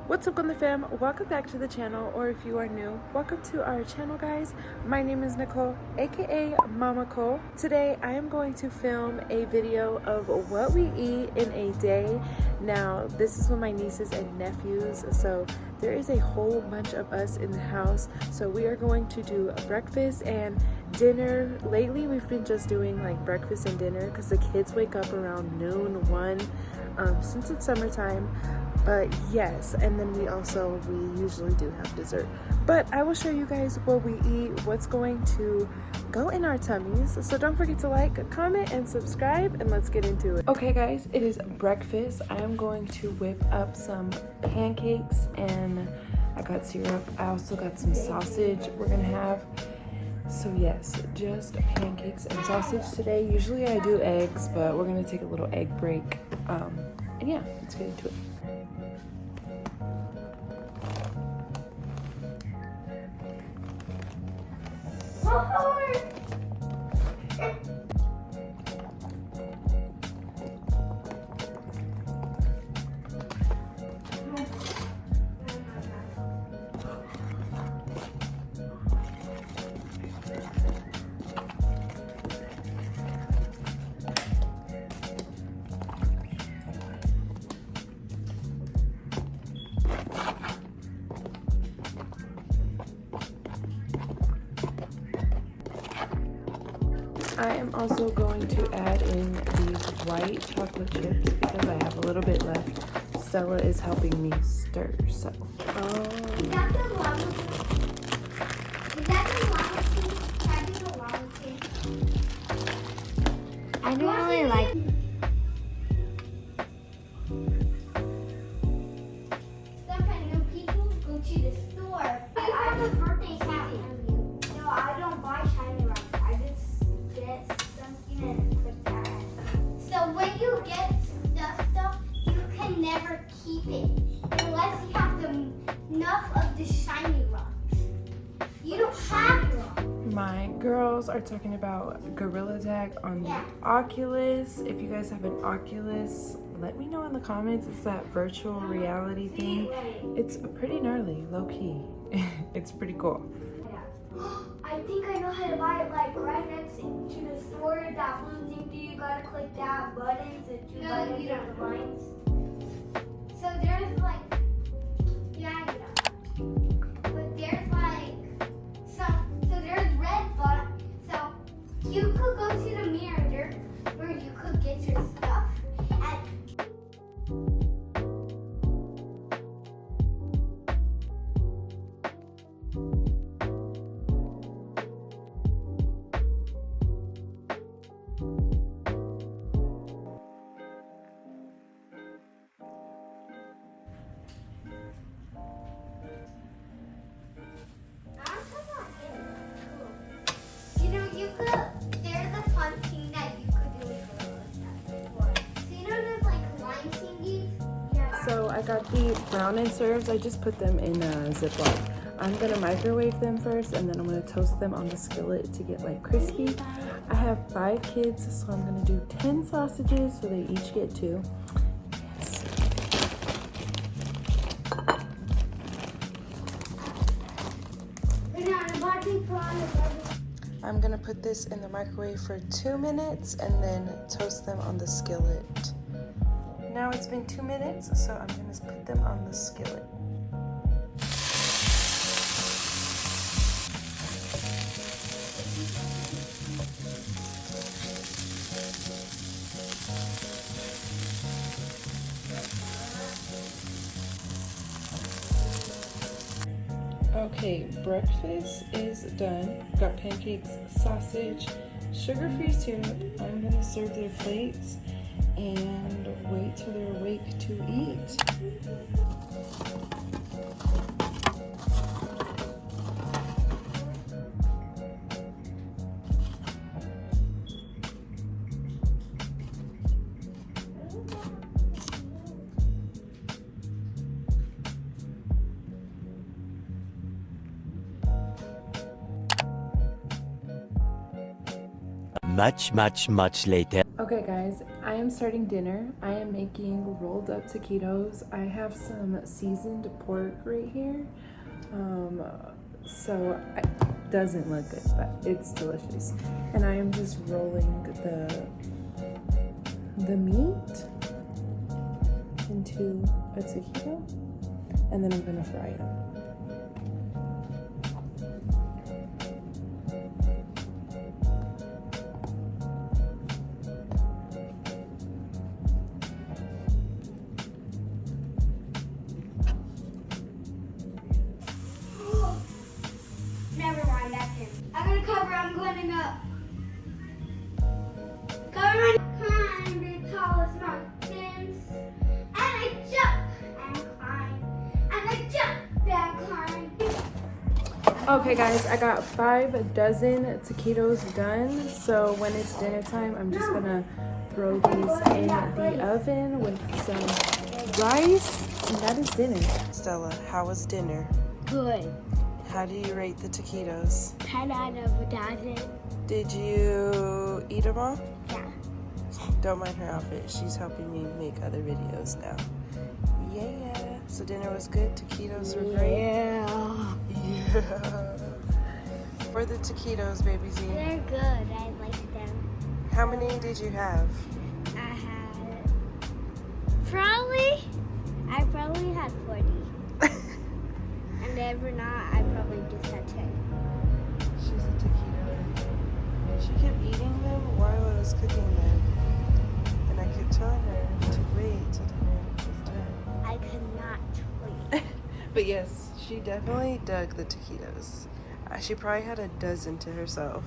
What's up on the fam? Welcome back to the channel, or if you are new, welcome to our channel, guys. My name is Nicole, aka Mama Cole. Today I am going to film a video of what we eat in a day. Now this is with my nieces and nephews, so there is a whole bunch of us in the house. So we are going to do breakfast and dinner. Lately we've been just doing like breakfast and dinner because the kids wake up around noon, 1, since it's summertime. But yes, and then we usually do have dessert. But I will show you guys what we eat, what's going to go in our tummies. So don't forget to like, comment, and subscribe, and let's get into it. Okay guys, it is breakfast. I am going to whip up some pancakes, and I got syrup. I also got some sausage we're gonna have. So yes, just pancakes and sausage today. Usually I do eggs, but we're gonna take a little egg break. And yeah, let's get into it. I am also going to add in these white chocolate chips because I have a little bit left. Stella is helping me stir, so. Is that the llama tea? Can I do the llama tea? I don't really like. Sometimes when people go to the store, I have a birthday hat from you. No, I don't buy shiny rocks. I just get something and put that. So when you get stuff, you can never keep it unless you have enough of the shiny rocks. You don't have rocks. My girls are talking about Gorilla Tag on the Oculus. If you guys have an Oculus, let me know in the comments. It's that virtual reality thing. It's pretty gnarly, low key. It's pretty cool. I think I know how to buy it, like right next to the store, that blue thing, you gotta click that button to do the lines. So there's like, but there's like, so there's red button, so you could go to the mirror there, where you could get your stuff, and there's a fun thing that you could do with Gorilla Tag. So you know those like line thingies? Yeah. So I got the brown and serves. I just put them in a Ziploc. I'm gonna microwave them first, and then I'm gonna toast them on the skillet to get like crispy. I have 5 kids, so I'm gonna do 10 sausages, so they each get 2. Yes. I'm gonna put this in the microwave for 2 minutes and then toast them on the skillet. Now it's been 2 minutes, so I'm gonna put them on the skillet. Okay, breakfast is done. Got pancakes, sausage, sugar-free syrup. I'm gonna serve their plates and wait till they're awake to eat. much later. Okay guys, I am starting dinner. I am making rolled up taquitos. I have some seasoned pork right here. So it doesn't look good, but it's delicious. And I am just rolling the meat into a taquito, and then I'm gonna fry it. Never mind, that's him. I'm gonna cover, I'm going up. Cover my climb the tallest mountains. And I jump and climb. And I jump and climb. Okay guys, I got 5 dozen taquitos done. So when it's dinner time, I'm just gonna throw these in the oven with some rice, and that is dinner. Stella, how was dinner? Good. How do you rate the taquitos? 10 out of a dozen. Did you eat them all? Yeah. Don't mind her outfit. She's helping me make other videos now. Yeah. So dinner was good. Taquitos were great. Yeah. Yeah. For the taquitos, baby Z. They're good. I like them. How many did you have? I probably had 40. And if not, I probably just had 10. She's a taquito. She kept eating them while I was cooking them. And I kept telling her to wait till dinner was done. I could not wait. But yes, she definitely dug the taquitos. She probably had a dozen to herself.